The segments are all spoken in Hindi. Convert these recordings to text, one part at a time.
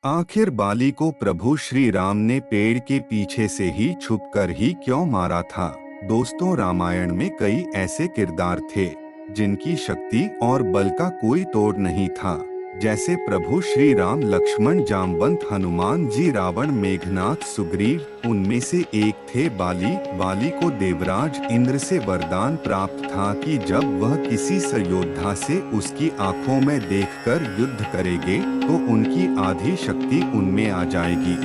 आखिर बाली को प्रभु श्री राम ने पेड़ के पीछे से ही छुपकर ही क्यों मारा था। दोस्तों, रामायण में कई ऐसे किरदार थे जिनकी शक्ति और बल का कोई तोड़ नहीं था, जैसे प्रभु श्री राम, लक्ष्मण, जामवंत, हनुमान जी, रावण, मेघनाथ, सुग्रीव। उनमें से एक थे बाली। बाली को देवराज इंद्र से वरदान प्राप्त था कि जब वह किसी सयोद्धा से उसकी आंखों में देखकर युद्ध करेंगे तो उनकी आधी शक्ति उनमें आ जाएगी।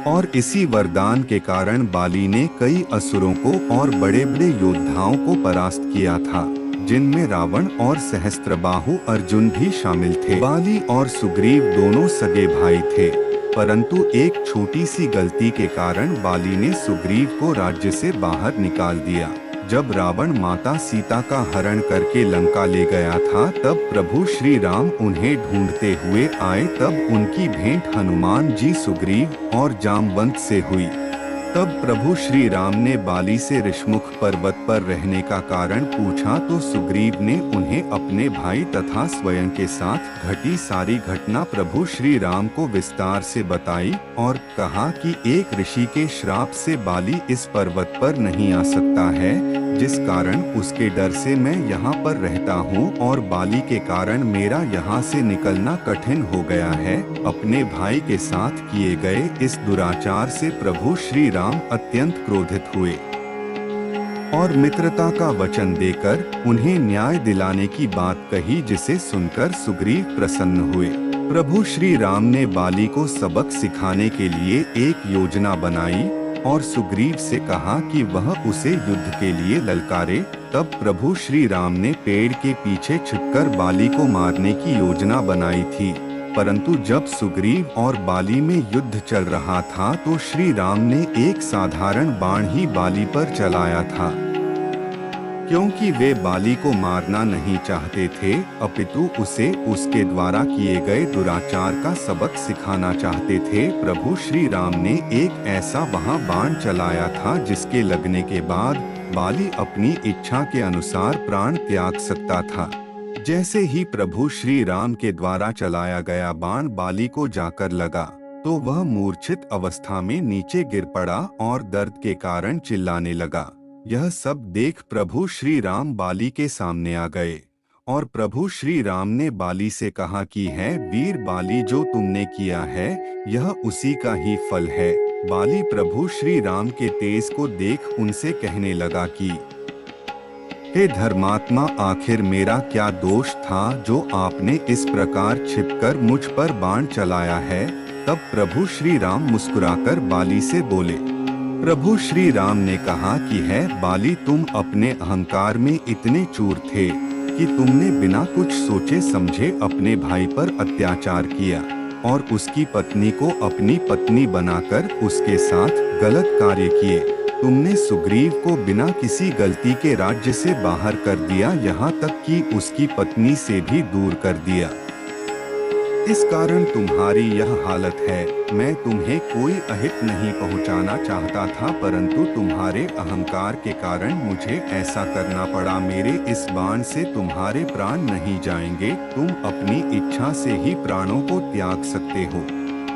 और इसी वरदान के कारण बाली ने कई असुरों को और बड़े बड़े योद्धाओं को परास्त किया था, जिनमें रावण और सहस्त्रबाहु अर्जुन भी शामिल थे। बाली और सुग्रीव दोनों सगे भाई थे, परंतु एक छोटी सी गलती के कारण बाली ने सुग्रीव को राज्य से बाहर निकाल दिया। जब रावण माता सीता का हरण करके लंका ले गया था, तब प्रभु श्री राम उन्हें ढूंढते हुए आए। तब उनकी भेंट हनुमान जी, सुग्रीव और जामवंत से हुई। तब प्रभु श्री राम ने बाली से ऋषमुख पर्वत पर रहने का कारण पूछा, तो सुग्रीव ने उन्हें अपने भाई तथा स्वयं के साथ घटी सारी घटना प्रभु श्री राम को विस्तार से बताई और कहा कि एक ऋषि के श्राप से बाली इस पर्वत पर नहीं आ सकता है, जिस कारण उसके डर से मैं यहाँ पर रहता हूँ और बाली के कारण मेरा यहाँ से निकलना कठिन हो गया है। अपने भाई के साथ किए गए इस दुराचार से प्रभु श्री राम अत्यंत क्रोधित हुए और मित्रता का वचन देकर उन्हें न्याय दिलाने की बात कही, जिसे सुनकर सुग्रीव प्रसन्न हुए। प्रभु श्री राम ने बाली को सबक सिखाने के लिए एक योजना बनाई और सुग्रीव से कहा कि वह उसे युद्ध के लिए ललकारे। तब प्रभु श्री राम ने पेड़ के पीछे छिपकर बाली को मारने की योजना बनाई थी, परंतु जब सुग्रीव और बाली में युद्ध चल रहा था तो श्री राम ने एक साधारण बाण ही बाली पर चलाया था, क्योंकि वे बाली को मारना नहीं चाहते थे, अपितु उसे उसके द्वारा किए गए दुराचार का सबक सिखाना चाहते थे। प्रभु श्री राम ने एक ऐसा वहां बाण चलाया था जिसके लगने के बाद बाली अपनी इच्छा के अनुसार प्राण त्याग सकता था। जैसे ही प्रभु श्री राम के द्वारा चलाया गया बाण बाली को जाकर लगा, तो वह मूर्छित अवस्था में नीचे गिर पड़ा और दर्द के कारण चिल्लाने लगा। यह सब देख प्रभु श्री राम बाली के सामने आ गए और प्रभु श्री राम ने बाली से कहा कि है वीर बाली, जो तुमने किया है यह उसी का ही फल है। बाली प्रभु श्री राम के तेज को देख उनसे कहने लगा कि हे धर्मात्मा, आखिर मेरा क्या दोष था जो आपने इस प्रकार छिपकर मुझ पर बाण चलाया है। तब प्रभु श्री राम मुस्कुराकर बाली से बोले। प्रभु श्री राम ने कहा कि है बाली, तुम अपने अहंकार में इतने चूर थे कि तुमने बिना कुछ सोचे समझे अपने भाई पर अत्याचार किया और उसकी पत्नी को अपनी पत्नी बनाकर उसके साथ गलत कार्य किए। तुमने सुग्रीव को बिना किसी गलती के राज्य से बाहर कर दिया, यहाँ तक कि उसकी पत्नी से भी दूर कर दिया। इस कारण तुम्हारी यह हालत है। मैं तुम्हें कोई अहित नहीं पहुँचाना चाहता था, परंतु तुम्हारे अहंकार के कारण मुझे ऐसा करना पड़ा। मेरे इस बाण से तुम्हारे प्राण नहीं जाएंगे, तुम अपनी इच्छा से ही प्राणों को त्याग सकते हो।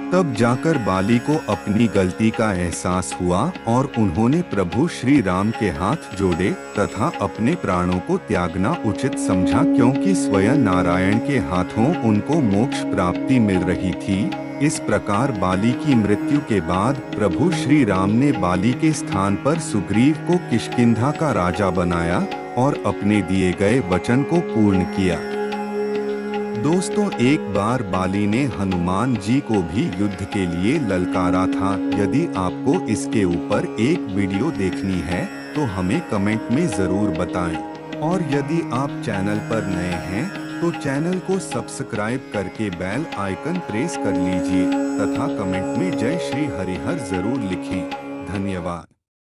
तब जाकर बाली को अपनी गलती का एहसास हुआ और उन्होंने प्रभु श्री राम के हाथ जोड़े तथा अपने प्राणों को त्यागना उचित समझा, क्योंकि स्वयं नारायण के हाथों उनको मोक्ष प्राप्ति मिल रही थी। इस प्रकार बाली की मृत्यु के बाद प्रभु श्री राम ने बाली के स्थान पर सुग्रीव को किष्किंधा का राजा बनाया और अपने दिए गए वचन को पूर्ण किया। दोस्तों, एक बार बाली ने हनुमान जी को भी युद्ध के लिए ललकारा था। यदि आपको इसके ऊपर एक वीडियो देखनी है तो हमें कमेंट में जरूर बताएं। और यदि आप चैनल पर नए हैं तो चैनल को सब्सक्राइब करके बेल आइकन प्रेस कर लीजिए तथा कमेंट में जय श्री हरिहर जरूर लिखें। धन्यवाद।